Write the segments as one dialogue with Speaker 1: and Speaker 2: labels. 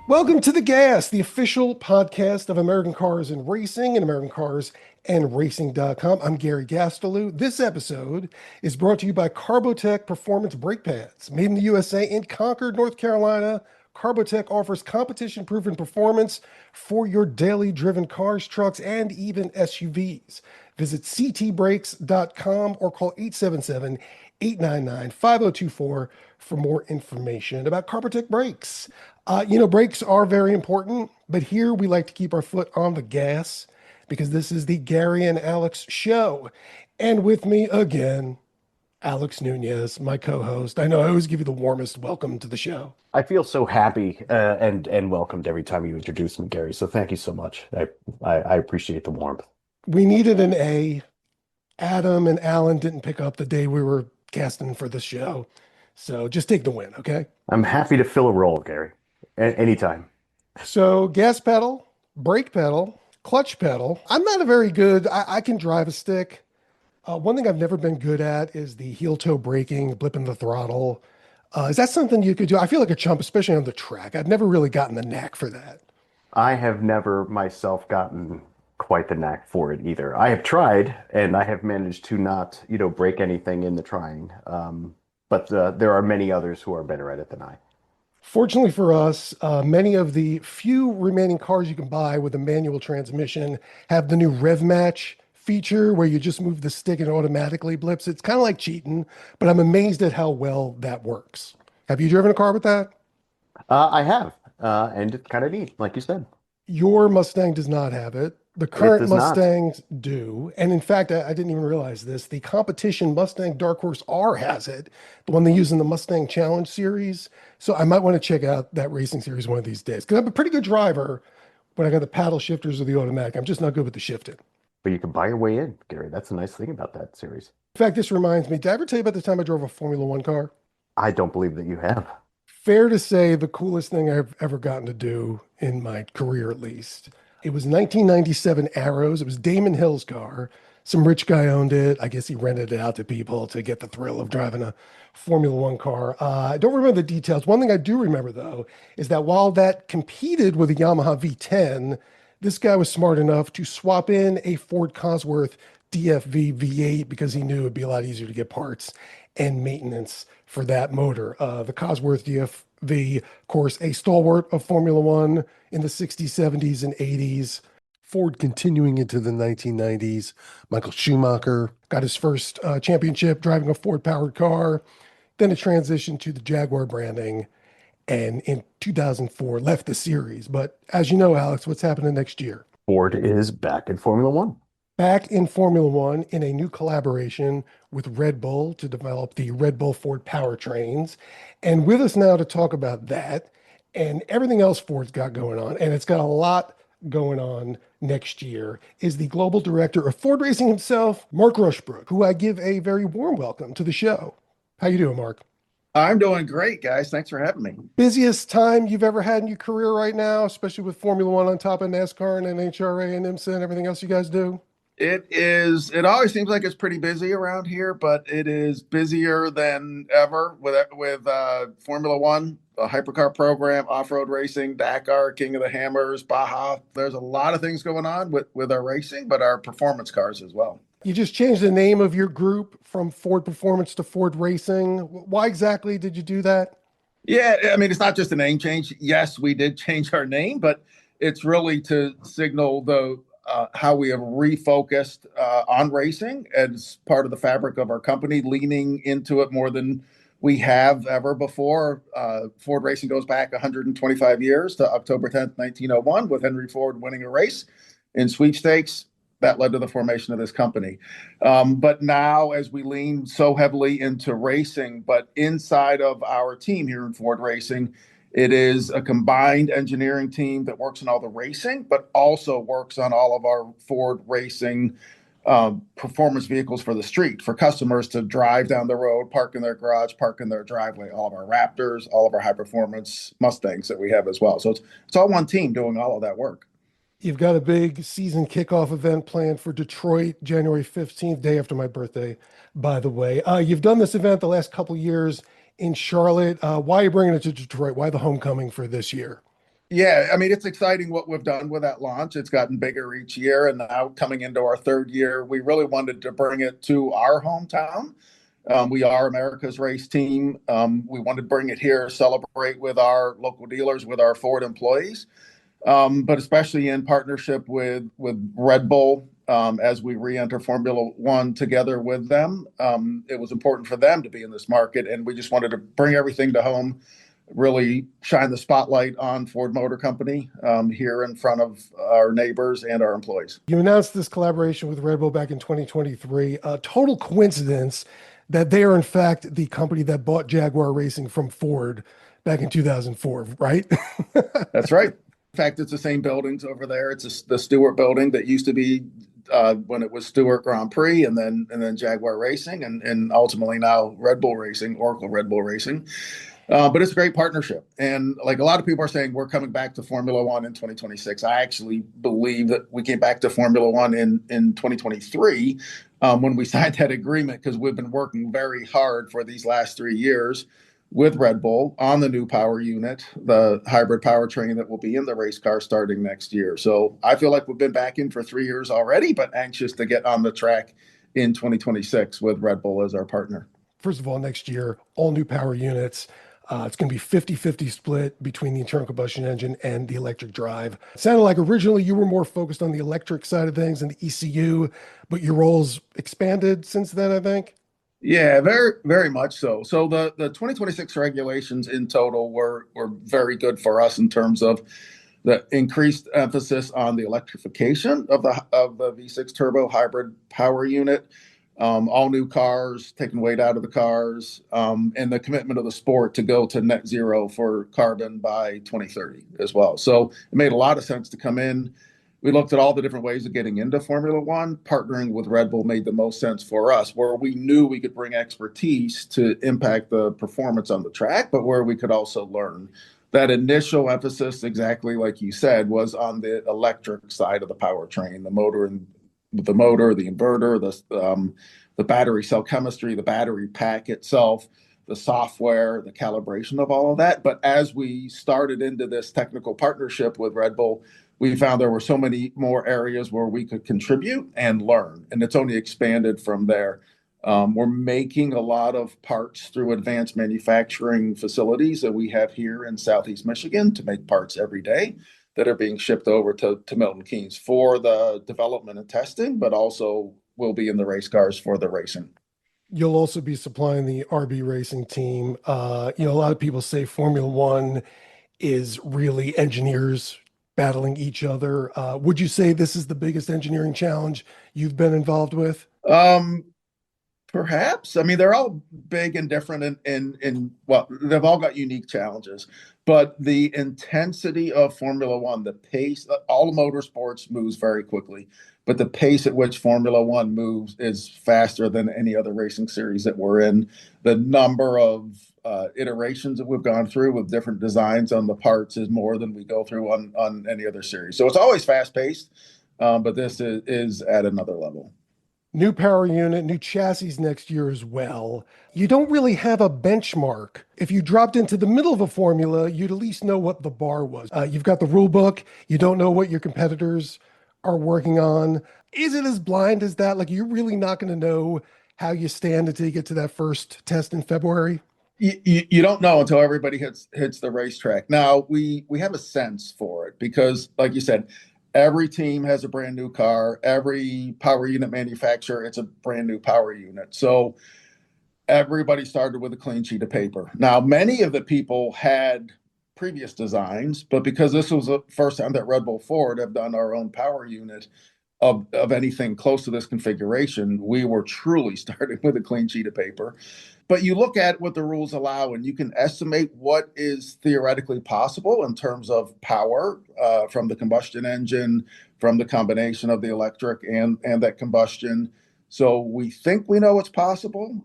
Speaker 1: Welcome to The Gas, the official podcast of American Cars and Racing and American Cars and Racing.com. I'm Gary Gastelou. This episode is brought to you by Carbotech Performance Brake Pads. Made in the USA in Concord, North Carolina, Carbotech offers competition-proven performance for your daily driven cars, trucks, and even SUVs. Visit ctbrakes.com or call 877-899-5024 for more information about Carbotech brakes. Brakes are very important, but here we like to keep our foot on the gas because this is the Gary and Alex show. And with me again, Alex Nunez, my co-host. I know I always give you the warmest welcome to the show.
Speaker 2: I feel so happy and welcomed every time you introduce me, Gary. So thank you so much. I appreciate the warmth.
Speaker 1: We needed an A. Adam and Alan didn't pick up the day we were casting for the show. So just take the win, okay?
Speaker 2: I'm happy to fill a role, Gary. Anytime.
Speaker 1: So gas pedal, brake pedal, clutch pedal. I'm not a very good, I can drive a stick. One thing I've never been good at is the heel toe braking, blipping the throttle. Is that something you could do? I feel like a chump, especially on the track. I've never really gotten the knack for that.
Speaker 2: I have never myself gotten quite the knack for it either. I have tried and I have managed to not, break anything in the trying. But there are many others who are better at it than I.
Speaker 1: Fortunately for us, many of the few remaining cars you can buy with a manual transmission have the new Rev Match feature where you just move the stick and it automatically blips. It's kind of like cheating, but I'm amazed at how well that works. Have you driven a car with that?
Speaker 2: I have, and it's kind of neat, like you said.
Speaker 1: Your Mustang does not have it. The
Speaker 2: It
Speaker 1: current
Speaker 2: does not.
Speaker 1: Mustangs do. And in fact, I didn't even realize this. The competition Mustang Dark Horse R has it, the one they use in the Mustang Challenge series. So I might want to check out that racing series one of these days. Because I'm a pretty good driver when I got the paddle shifters or the automatic. I'm just not good with the shifting.
Speaker 2: But you can buy your way in, Gary. That's the nice thing about that series.
Speaker 1: In fact, this reminds me, did I ever tell you about the time I drove a Formula One car?
Speaker 2: I don't believe that you have.
Speaker 1: Fair to say the coolest thing I've ever gotten to do in my career, at least. It was 1997 Arrows. It was Damon Hill's car. Some rich guy owned it. I guess he rented it out to people to get the thrill of driving a Formula One car. I don't remember the details. One thing I do remember, though, is that while that competed with a Yamaha V10, this guy was smart enough to swap in a Ford Cosworth DFV V8 because he knew it'd be a lot easier to get parts and maintenance for that motor. The Cosworth DFV, of course, a stalwart of Formula One in the 60s, 70s, and 80s. Ford continuing into the 1990s. Michael Schumacher got his first championship driving a Ford-powered car. Then it transitioned to the Jaguar branding. And in 2004, left the series. But as you know, Alex, what's happening next year?
Speaker 2: Ford is back in Formula One.
Speaker 1: Back in Formula One in a new collaboration with Red Bull to develop the Red Bull Ford powertrains. And with us now to talk about that and everything else Ford's got going on, and it's got a lot going on next year, is the global director of Ford Racing himself, Mark Rushbrook, who I give a very warm welcome to the show. How you doing, Mark?
Speaker 3: I'm doing great, guys. Thanks for having me.
Speaker 1: Busiest time you've ever had in your career right now, especially with Formula One on top of NASCAR and NHRA and IMSA and everything else you guys do?
Speaker 3: It always seems like it's pretty busy around here, but it is busier than ever with Formula One, a hypercar program, off-road racing, Dakar, King of the Hammers, Baja. There's a lot of things going on with our racing, but our performance cars as well.
Speaker 1: You just changed the name of your group from Ford Performance to Ford Racing. Why exactly did you do that?
Speaker 3: Yeah, I mean, it's not just a name change. Yes, we did change our name, but it's really to signal the how we have refocused on racing as part of the fabric of our company, leaning into it more than we have ever before. Ford Racing goes back 125 years to October 10th, 1901, with Henry Ford winning a race in sweepstakes. That led to the formation of this company. But now, as we lean so heavily into racing, but inside of our team here in Ford Racing, it is a combined engineering team that works on all the racing, but also works on all of our Ford Racing performance vehicles for the street, for customers to drive down the road, park in their garage, park in their driveway, all of our Raptors, all of our high performance Mustangs that we have as well. So it's all one team doing all of that work.
Speaker 1: You've got a big season kickoff event planned for Detroit, January 15th, day after my birthday, by the way. You've done this event the last couple of years in Charlotte. Why are you bringing it to Detroit? Why the homecoming for this year?
Speaker 3: Yeah, I mean, it's exciting what we've done with that launch. It's gotten bigger each year, and now coming into our third year, we really wanted to bring it to our hometown. We are America's race team. We wanted to bring it here, celebrate with our local dealers, with our Ford employees, but especially in partnership with Red Bull as we re-enter Formula One together with them. It was important for them to be in this market, and we just wanted to bring everything to home, really shine the spotlight on Ford Motor Company here in front of our neighbors and our employees.
Speaker 1: You announced this collaboration with Red Bull back in 2023. A total coincidence that they are, in fact, the company that bought Jaguar Racing from Ford back in 2004, right?
Speaker 3: That's right. In fact, it's the same buildings over there. It's the Stewart building that used to be when it was Stewart Grand Prix, and then Jaguar Racing, and ultimately now Red Bull Racing, Oracle Red Bull Racing. But it's a great partnership. And like a lot of people are saying, we're coming back to Formula One in 2026. I actually believe that we came back to Formula One in 2023 when we signed that agreement, because we've been working very hard for these last 3 years with Red Bull on the new power unit, the hybrid powertrain that will be in the race car starting next year. So I feel like we've been back in for 3 years already, but anxious to get on the track in 2026 with Red Bull as our partner.
Speaker 1: First of all, next year, all new power units. It's going to be 50-50 split between the internal combustion engine and the electric drive. It sounded like originally you were more focused on the electric side of things and the ECU, but your roles expanded since then, I think.
Speaker 3: Yeah, very, very much so. So the 2026 regulations in total were very good for us in terms of the increased emphasis on the electrification of the V6 turbo hybrid power unit, all new cars, taking weight out of the cars, and the commitment of the sport to go to net zero for carbon by 2030 as well. So it made a lot of sense to come in. We looked at all the different ways of getting into Formula One. Partnering with Red Bull made the most sense for us, where we knew we could bring expertise to impact the performance on the track, but where we could also learn. That initial emphasis, exactly like you said, was on the electric side of the powertrain, the inverter, the battery cell chemistry, the battery pack itself, the software, the calibration of all of that. But as we started into this technical partnership with Red Bull, we found there were so many more areas where we could contribute and learn, and it's only expanded from there. We're making a lot of parts through advanced manufacturing facilities that we have here in Southeast Michigan to make parts every day that are being shipped over to Milton Keynes for the development and testing, but also will be in the race cars for the racing.
Speaker 1: You'll also be supplying the RB racing team. A lot of people say Formula One is really engineers battling each other. Would you say this is the biggest engineering challenge you've been involved with?
Speaker 3: Um, Perhaps. I mean, they're all big and different in well, they've all got unique challenges, but the intensity of Formula One, the pace, all motorsports moves very quickly, but the pace at which Formula One moves is faster than any other racing series that we're in. The number of iterations that we've gone through with different designs on the parts is more than we go through on any other series. So it's always fast paced, but this is at another level.
Speaker 1: New power unit, new chassis next year as well. You don't really have a benchmark. If you dropped into the middle of a formula, you'd at least know what the bar was. You've got the rule book. You don't know what your competitors are working on. Is it as blind as that? Like, you're really not going to know how you stand until you get to that first test in February?
Speaker 3: You don't know until everybody hits the racetrack. Now we have a sense for it because, like you said, every team has a brand new car. Every power unit manufacturer, it's a brand new power unit. So everybody started with a clean sheet of paper. Now, many of the people had previous designs, but because this was the first time that Red Bull Ford have done our own power unit of anything close to this configuration, we were truly starting with a clean sheet of paper. But you look at what the rules allow, and you can estimate what is theoretically possible in terms of power from the combustion engine, from the combination of the electric and that combustion. So we think we know what's possible.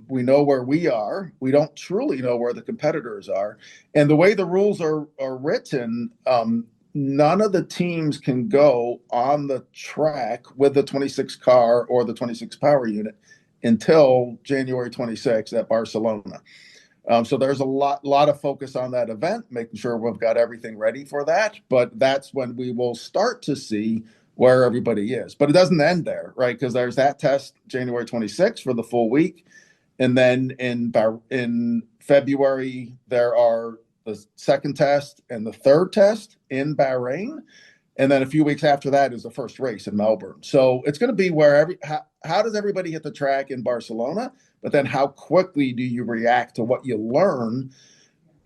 Speaker 3: We know where we are. We don't truly know where the competitors are. And the way the rules are written, none of the teams can go on the track with the 26 car or the 26 power unit until January 26th at Barcelona. So there's a lot of focus on that event, making sure we've got everything ready for that. But that's when we will start to see where everybody is. But it doesn't end there, right? Because there's that test January 26th for the full week. And then in February, there are the second test and the third test in Bahrain. And then a few weeks after that is the first race in Melbourne. So it's going to be where how does everybody hit the track in Barcelona? But then how quickly do you react to what you learn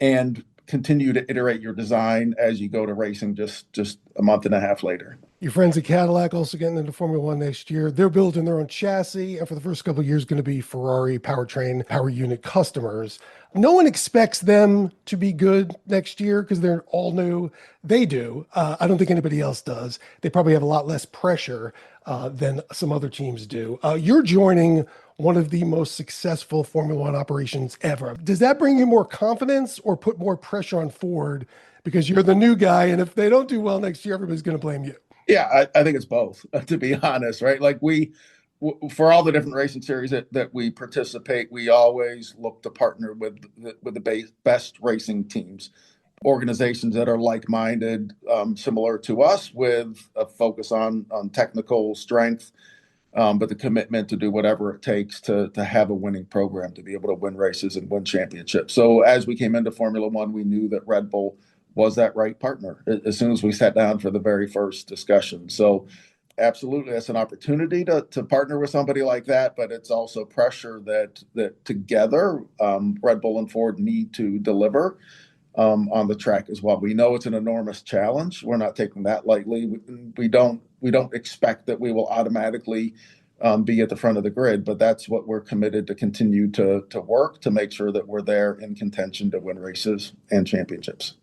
Speaker 3: and continue to iterate your design as you go to racing just a month and a half later?
Speaker 1: Your friends at Cadillac also getting into Formula One next year. They're building their own chassis, and for the first couple of years, going to be Ferrari powertrain, power unit customers. No one expects them to be good next year because they're all new. They do. I don't think anybody else does. They probably have a lot less pressure than some other teams do. You're joining one of the most successful Formula One operations ever. Does that bring you more confidence or put more pressure on Ford because you're the new guy, and if they don't do well next year, everybody's going to blame you?
Speaker 3: Yeah, I think it's both, to be honest, right? Like for all the different racing series that we participate, we always look to partner with the best racing teams, organizations that are like-minded, similar to us, with a focus on technical strength, but the commitment to do whatever it takes to have a winning program, to be able to win races and win championships. So as we came into Formula One, we knew that Red Bull was that right partner as soon as we sat down for the very first discussion. So absolutely, that's an opportunity to partner with somebody like that, but it's also pressure that together Red Bull and Ford need to deliver on the track as well. We know it's an enormous challenge. We're not taking that lightly. We don't expect that we will automatically be at the front of the grid, but that's what we're committed to continue to work to make sure that we're there in contention to win races and championships.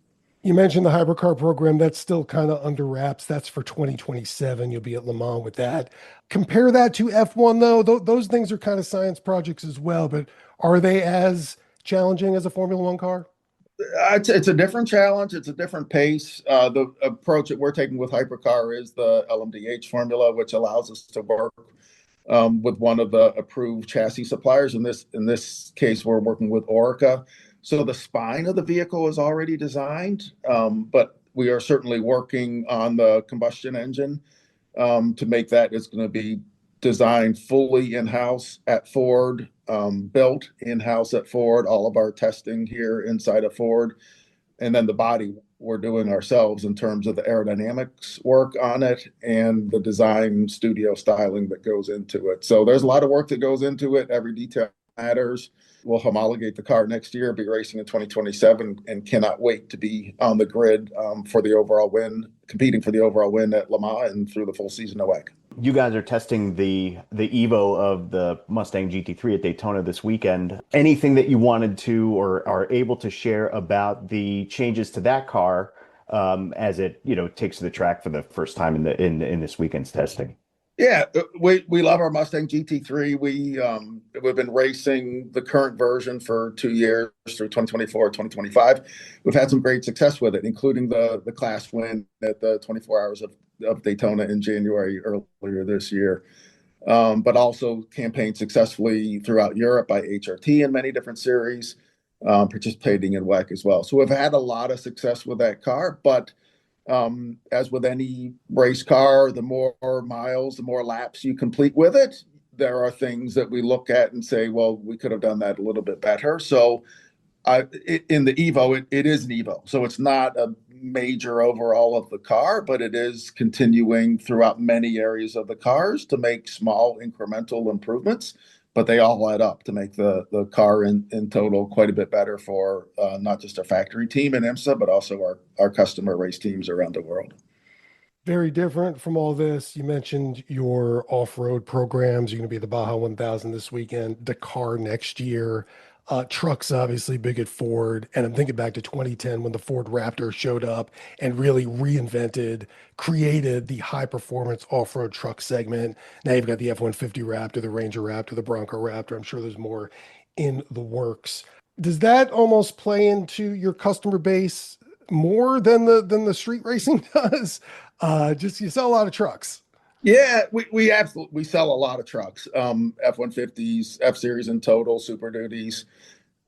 Speaker 1: You mentioned the hypercar program. That's still kind of under wraps. That's for 2027. You'll be at Le Mans with that. Compare that to F1, though. Those things are kind of science projects as well, but are they as challenging as a Formula One car?
Speaker 3: It's a different challenge. It's a different pace. The approach that we're taking with hypercar is the LMDH formula, which allows us to work with one of the approved chassis suppliers. In this case, we're working with Orica. So the spine of the vehicle is already designed, but we are certainly working on the combustion engine to make that. It's going to be designed fully in-house at Ford, built in-house at Ford, all of our testing here inside of Ford. And then the body we're doing ourselves in terms of the aerodynamics work on it and the design studio styling that goes into it. So there's a lot of work that goes into it. Every detail matters. We'll homologate the car next year, be racing in 2027, and cannot wait to be on the grid for the overall win, competing for the overall win at Le Mans and through the full season of WEC.
Speaker 2: You guys are testing the Evo of the Mustang GT3 at Daytona this weekend. Anything that you wanted to or are able to share about the changes to that car as it takes to the track for the first time in this weekend's testing?
Speaker 3: Yeah, we love our Mustang GT3. We've been racing the current version for 2 years through 2024, 2025. We've had some great success with it, including the class win at the 24 Hours of Daytona in January earlier this year. But also campaigned successfully throughout Europe by HRT in many different series, participating in WEC as well. So we've had a lot of success with that car, but as with any race car, the more miles, the more laps you complete with it, there are things that we look at and say, well, we could have done that a little bit better. So in the Evo, it is an Evo. So it's not a major overhaul of the car, but it is continuing throughout many areas of the cars to make small incremental improvements. But they all add up to make the car in total quite a bit better for not just our factory team in IMSA, but also our customer race teams around the world.
Speaker 1: Very different from all this. You mentioned your off-road programs. You're going to be at the Baja 1000 this weekend, Dakar next year. Trucks, obviously big at Ford. And I'm thinking back to 2010 when the Ford Raptor showed up and really created the high performance off-road truck segment. Now you've got the F-150 Raptor, the Ranger Raptor, the Bronco Raptor. I'm sure there's more in the works. Does that almost play into your customer base more than the street racing does? Just you sell a lot of trucks.
Speaker 3: Yeah, we absolutely sell a lot of trucks, F-150s, F-Series in total, Super Duties.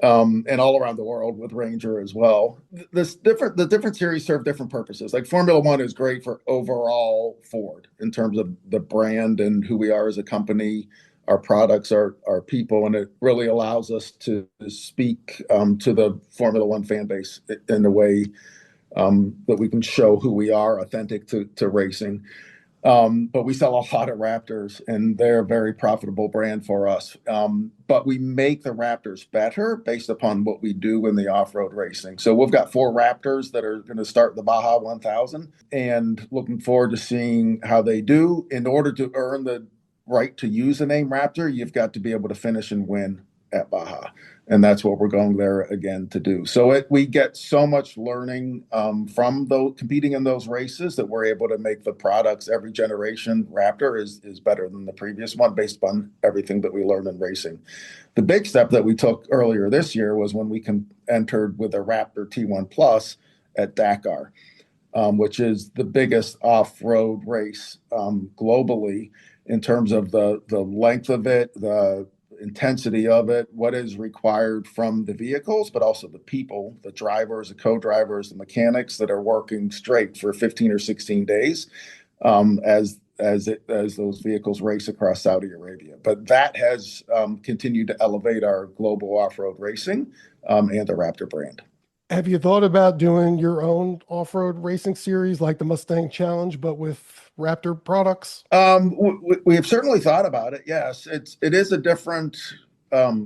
Speaker 3: and all around the world with Ranger as well. The different series serve different purposes. Like Formula One is great for overall Ford in terms of the brand and who we are as a company, our products, our people, and it really allows us to speak to the Formula One fan base in a way that we can show who we are, authentic to racing. But we sell a lot of Raptors, and they're a very profitable brand for us. But we make the Raptors better based upon what we do in the off-road racing. So we've got 4 Raptors that are going to start the Baja 1000, and looking forward to seeing how they do. In order to earn the right to use the name Raptor, you've got to be able to finish and win at Baja. And that's what we're going there again to do. So we get so much learning from those competing in those races that we're able to make the products. Every generation Raptor is better than the previous one based upon everything that we learned in racing. The big step that we took earlier this year was when we entered with a Raptor T1 Plus at Dakar, which is the biggest off-road race globally in terms of the length of it, the intensity of it, what is required from the vehicles, but also the people, the drivers, the co-drivers, the mechanics that are working straight for 15 or 16 days as those vehicles race across Saudi Arabia. But that has continued to elevate our global off-road racing and the Raptor brand.
Speaker 1: Have you thought about doing your own off-road racing series like the Mustang Challenge, but with Raptor products?
Speaker 3: We have certainly thought about it. Yes, it is a different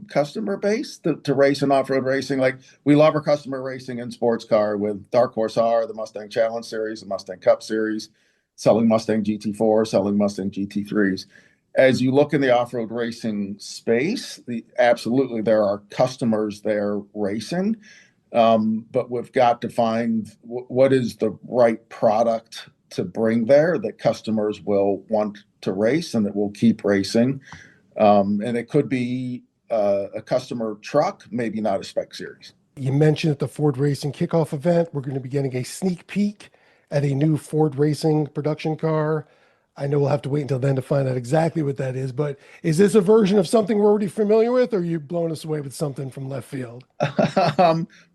Speaker 3: customer base to race in off-road racing. Like we love our customer racing in sports car with Dark Horse R, the Mustang Challenge series, the Mustang Cup series, selling Mustang GT4, selling Mustang GT3s. As you look in the off-road racing space, absolutely there are customers there racing. But we've got to find what is the right product to bring there that customers will want to race and that will keep racing. And it could be a customer truck, maybe not a spec series.
Speaker 1: You mentioned at the Ford Racing kickoff event, we're going to be getting a sneak peek at a new Ford Racing production car. I know we'll have to wait until then to find out exactly what that is, but is this a version of something we're already familiar with, or are you blowing us away with something from left field?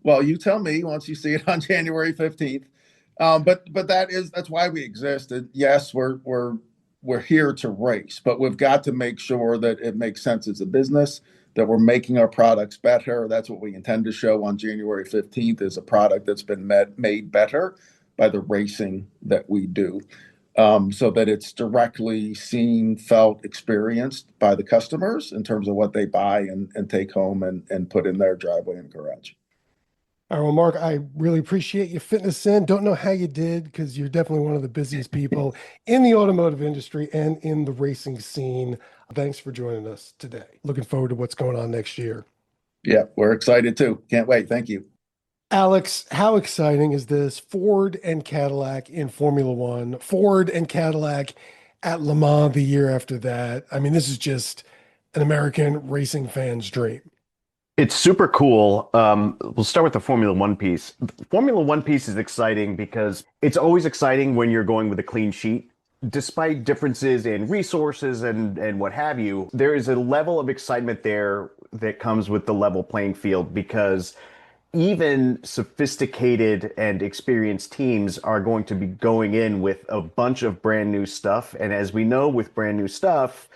Speaker 3: Well, you tell me once you see it on January 15th. But that's why we exist. And yes, we're here to race, but we've got to make sure that it makes sense as a business, that we're making our products better. That's what we intend to show on January 15th is a product that's been made better by the racing that we do. So that it's directly seen, felt, experienced by the customers in terms of what they buy and take home and put in their driveway and garage.
Speaker 1: All right, well, Mark, I really appreciate you fitting us in. Don't know how you did because you're definitely one of the busiest people in the automotive industry and in the racing scene. Thanks for joining us today. Looking forward to what's going on next year.
Speaker 3: Yeah, we're excited too. Can't wait. Thank you.
Speaker 1: Alex, how exciting is this? Ford and Cadillac in Formula One, Ford and Cadillac at Le Mans the year after that. I mean, this is just an American racing fan's dream.
Speaker 2: It's super cool. We'll start with the Formula One piece. Formula One piece is exciting because it's always exciting when you're going with a clean sheet. Despite differences in resources and what have you, there is a level of excitement there that comes with the level playing field because even sophisticated and experienced teams are going to be going in with a bunch of brand new stuff. And as we know, with brand new stuff,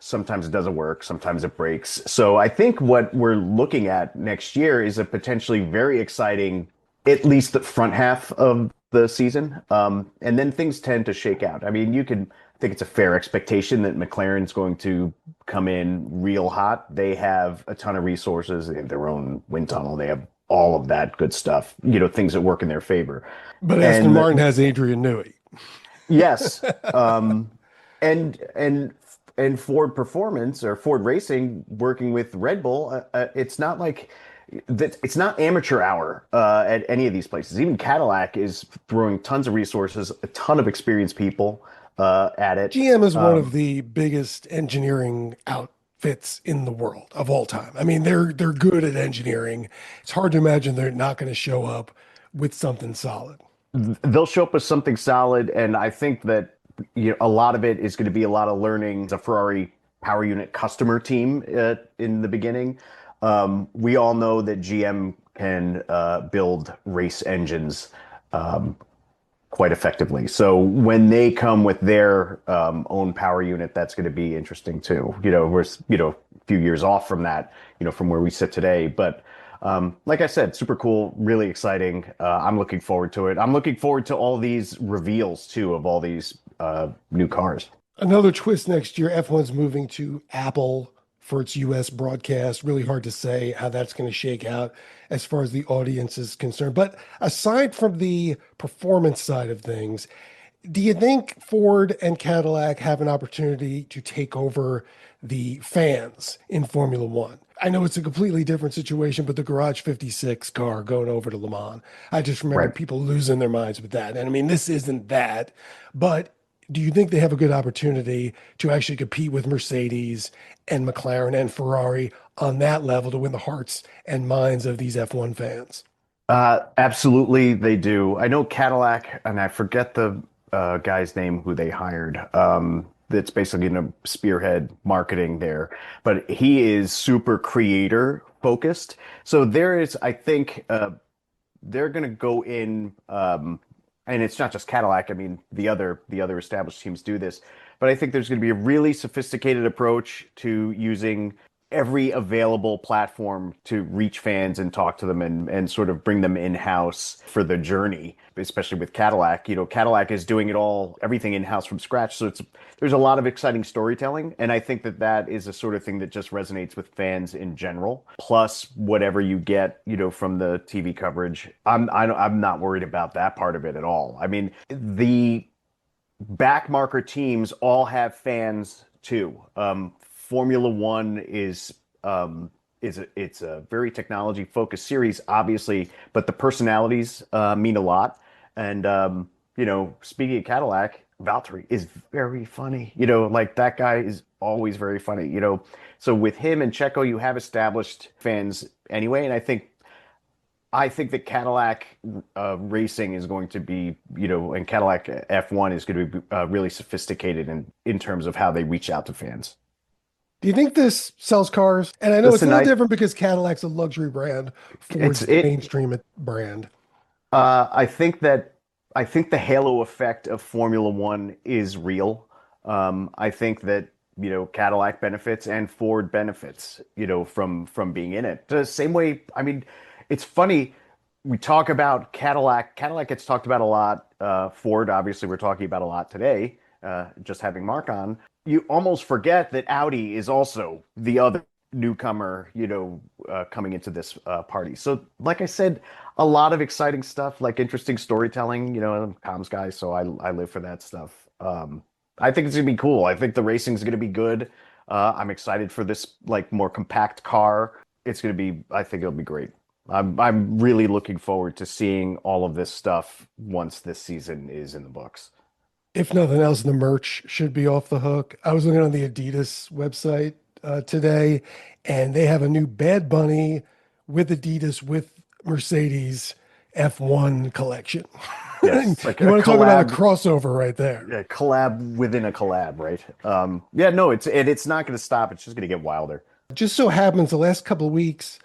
Speaker 2: sometimes it doesn't work, sometimes it breaks. So I think what we're looking at next year is a potentially very exciting, at least the front half of the season. And then things tend to shake out. I mean, I think it's a fair expectation that McLaren's going to come in real hot. They have a ton of resources. They have their own wind tunnel. They have all of that good stuff, things that work in their favor.
Speaker 1: But Aston Martin has Adrian Newey.
Speaker 2: Yes. And Ford Performance or Ford Racing working with Red Bull, it's not like that. It's not amateur hour at any of these places. Even Cadillac is throwing tons of resources, a ton of experienced people at it.
Speaker 1: GM is one of the biggest engineering outfits in the world of all time. I mean, they're good at engineering. It's hard to imagine they're not going to show up with something solid.
Speaker 2: They'll show up with something solid, and I think that a lot of it is going to be a lot of learning. A Ferrari power unit customer team in the beginning. We all know that GM can build race engines um, quite effectively. So when they come with their own power unit, that's going to be interesting too. We're a few years off from that, from where we sit today. But like I said, super cool, really exciting. I'm looking forward to it. I'm looking forward to all these reveals too of all these new cars.
Speaker 1: Another twist next year, F1's moving to Apple for its US broadcast. Really hard to say how that's going to shake out as far as the audience is concerned. But aside from the performance side of things, do you think Ford and Cadillac have an opportunity to take over the fans in Formula One? I know it's a completely different situation, but the Garage 56 car going over to Le Mans, I just remember
Speaker 2: Right.
Speaker 1: people losing their minds with that. And I mean, this isn't that, but do you think they have a good opportunity to actually compete with Mercedes and McLaren and Ferrari on that level to win the hearts and minds of these F1 fans?
Speaker 2: Absolutely, they do. I know Cadillac, and I forget the guy's name who they hired. That's basically going to spearhead marketing there, but he is super creator focused. So there is, I think, they're going to go in, and it's not just Cadillac. I mean, the other established teams do this, but I think there's going to be a really sophisticated approach to using every available platform to reach fans and talk to them and sort of bring them in-house for the journey, especially with Cadillac. Cadillac is doing it all, everything in-house from scratch. So there's a lot of exciting storytelling. And I think that that is a sort of thing that just resonates with fans in general. Plus whatever you get, from the TV coverage. I'm not worried about that part of it at all. I mean, the backmarker teams all have fans too. Formula One it's a very technology focused series, obviously, but the personalities mean a lot. And speaking of Cadillac, Valtteri is very funny. Like that guy is always very funny. So with him and Checo, you have established fans anyway, and I think that Cadillac racing is going to be, and Cadillac F1 is going to be really sophisticated in terms of how they reach out to fans.
Speaker 1: Do you think this sells cars? And I know it's a
Speaker 2: Listen,
Speaker 1: little different because Cadillac's a luxury brand,
Speaker 2: it's
Speaker 1: Ford's the
Speaker 2: it.
Speaker 1: mainstream brand.
Speaker 2: I think the halo effect of Formula One is real. I think that Cadillac benefits and Ford benefits from being in it. The same way, I mean, it's funny. We talk about Cadillac. Cadillac gets talked about a lot. Ford, obviously, we're talking about a lot today. Just having Mark on, you almost forget that Audi is also the other newcomer, coming into this party. So, like I said, a lot of exciting stuff, like interesting storytelling. I'm a comms guy, so I live for that stuff. I think it's gonna be cool. I think the racing's gonna be good. I'm excited for this like more compact car. It's gonna be. I think it'll be great. I'm really looking forward to seeing all of this stuff once this season is in the books.
Speaker 1: If nothing else, the merch should be off the hook. I was looking on the Adidas website today, and they have a new Bad Bunny with Adidas with Mercedes F1 collection.
Speaker 2: Yes, like
Speaker 1: You
Speaker 2: a
Speaker 1: want to talk about a
Speaker 2: collab,
Speaker 1: crossover right there?
Speaker 2: a collab within a collab, right? Yeah, no, it's not going to stop. It's just going to get wilder.
Speaker 1: Just so happens the last couple of weeks,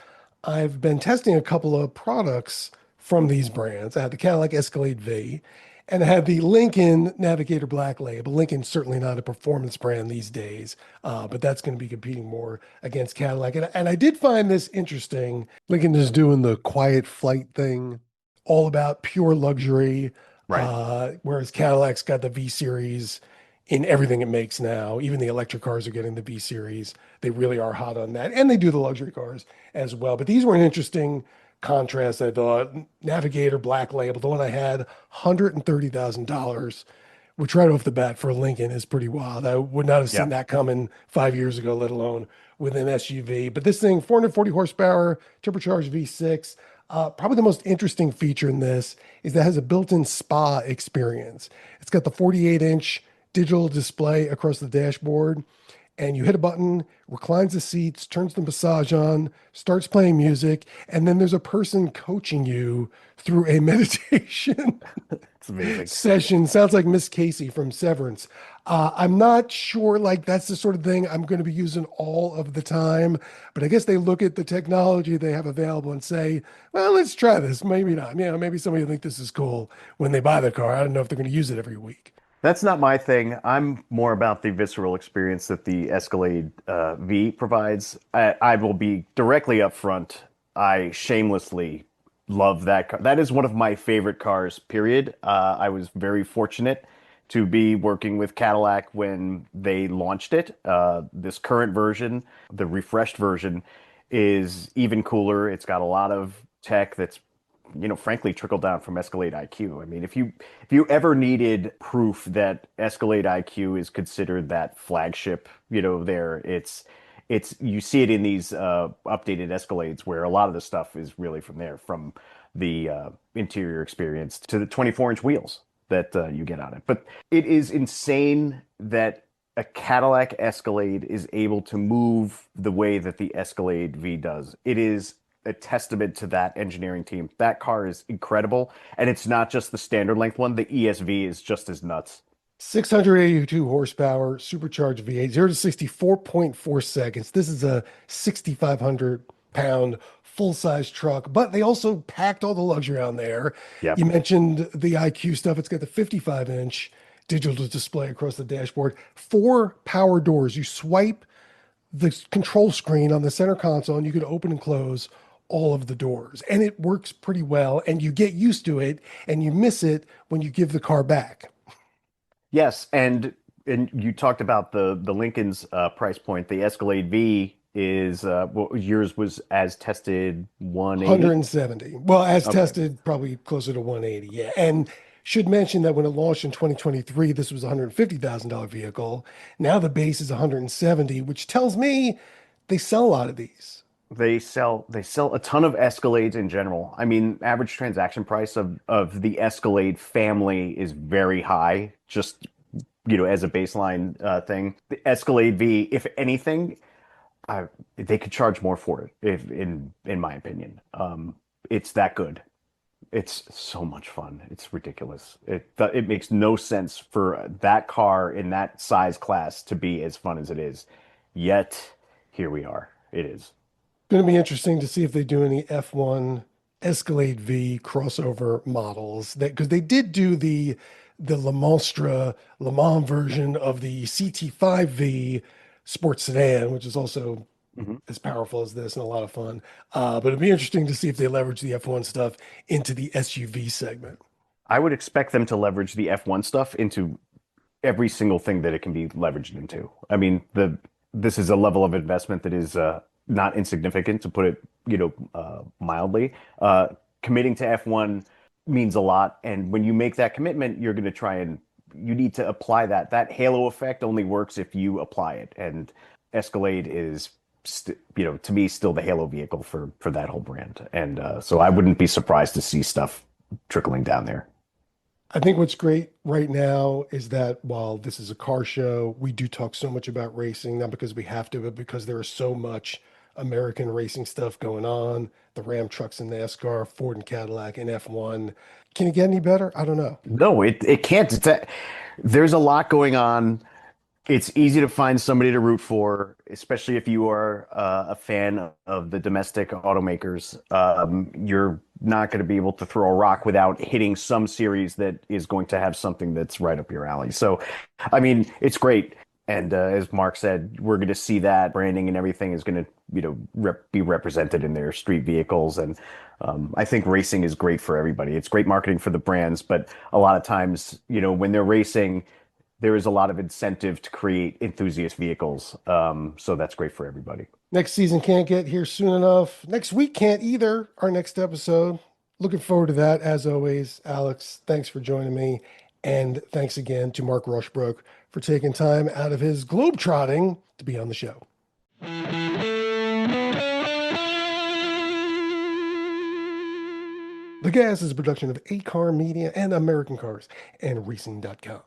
Speaker 1: I've been testing a couple of products from these brands. I had the Cadillac Escalade V and I had the Lincoln Navigator Black Label. Lincoln's certainly not a performance brand these days, but that's going to be competing more against Cadillac. And I did find this interesting. Lincoln is doing the quiet flight thing, all about pure luxury,
Speaker 2: Right.
Speaker 1: whereas Cadillac's got the V Series in everything it makes now. Even the electric cars are getting the V Series. They really are hot on that. And they do the luxury cars as well. But these were an interesting contrast, I thought. Navigator Black Label, the one I had, $130,000, which right off the bat for a Lincoln is pretty wild. I would not have seen
Speaker 2: Yeah.
Speaker 1: that coming 5 years ago, let alone with an SUV. But this thing, 440 horsepower, turbocharged V6. Probably the most interesting feature in this is that it has a built-in spa experience. It's got the 48-inch digital display across the dashboard, and you hit a button, reclines the seats, turns the massage on, starts playing music, and then there's a person coaching you through a meditation
Speaker 2: It's amazing.
Speaker 1: session. Sounds like Miss Casey from Severance. I'm not sure, like, that's the sort of thing I'm going to be using all of the time. But I guess they look at the technology they have available and say, well, let's try this. Maybe not. Maybe somebody will think this is cool when they buy the car. I don't know if they're going to use it every week.
Speaker 2: That's not my thing. I'm more about the visceral experience that the Escalade V provides. I will be directly upfront. I shamelessly love that car. That is one of my favorite cars, period. I was very fortunate to be working with Cadillac when they launched it. This current version, the refreshed version, is even cooler. It's got a lot of tech that's frankly, trickled down from Escalade IQ. I mean, if you ever needed proof that Escalade IQ is considered that flagship, there it's you see it in these updated Escalades where a lot of the stuff is really from there, from the interior experience to the 24-inch wheels that you get on it. But it is insane that a Cadillac Escalade is able to move the way that the Escalade V does. It is a testament to that engineering team. That car is incredible, and it's not just the standard length one. The ESV is just as nuts.
Speaker 1: 682 horsepower, supercharged V8, 0 to 60, 4.4 seconds. This is a 6,500 pound full-size truck, but they also packed all the luxury on there. You
Speaker 2: Yep.
Speaker 1: mentioned the IQ stuff. It's got the 55-inch digital display across the dashboard, four power doors. You swipe the control screen on the center console and you can open and close all of the doors. And it works pretty well. And you get used to it and you miss it when you give the car back.
Speaker 2: Yes, and you talked about the Lincoln's price point. The Escalade V is what yours was as tested 180.
Speaker 1: 170. Well, as
Speaker 2: Okay.
Speaker 1: tested, probably closer to 180. Yeah. And should mention that when it launched in 2023, this was a $150,000 vehicle. Now the base is 170, which tells me they sell a lot of these.
Speaker 2: They sell a ton of Escalades in general. I mean, average transaction price of the Escalade family is very high, just as a baseline thing. The Escalade V, if anything, they could charge more for it, if in my opinion. It's that good. It's so much fun. It's ridiculous. It makes no sense for that car in that size class to be as fun as it is. Yet here we are. It is.
Speaker 1: Going to be interesting to see if they do any F1 Escalade V crossover models that because they did do the Le Mans version of the CT5V sports sedan, which is also
Speaker 2: Mhm.
Speaker 1: as powerful as this and a lot of fun. But it'd be interesting to see if they leverage the F1 stuff into the SUV segment.
Speaker 2: I would expect them to leverage the F1 stuff into every single thing that it can be leveraged into. I mean, the this is a level of investment that is not insignificant, to put it, mildly. Committing to F1 means a lot, and when you make that commitment, you're going to try and you need to apply that. That halo effect only works if you apply it, and Escalade is, to me, still the halo vehicle for that whole brand, and so I wouldn't be surprised to see stuff trickling down there.
Speaker 1: I think what's great right now is that while this is a car show, we do talk so much about racing, not because we have to, but because there is so much American racing stuff going on. The Ram trucks in NASCAR, Ford and Cadillac in F1. Can it get any better? I don't know.
Speaker 2: No, it can't. There's a lot going on. It's easy to find somebody to root for, especially if you are a fan of the domestic automakers. You're not going to be able to throw a rock without hitting some series that is going to have something that's right up your alley. So, I mean, it's great. And as Mark said, we're going to see that branding and everything is going to, be represented in their street vehicles. And I think racing is great for everybody. It's great marketing for the brands, but a lot of times, when they're racing, there is a lot of incentive to create enthusiast vehicles. So that's great for everybody.
Speaker 1: Next season can't get here soon enough. Next week can't either. Our next episode. Looking forward to that. As always, Alex, thanks for joining me. And thanks again to Mark Rushbrook for taking time out of his globetrotting to be on the show. The Gas is a production of A Car Media and American Cars and Racing.com.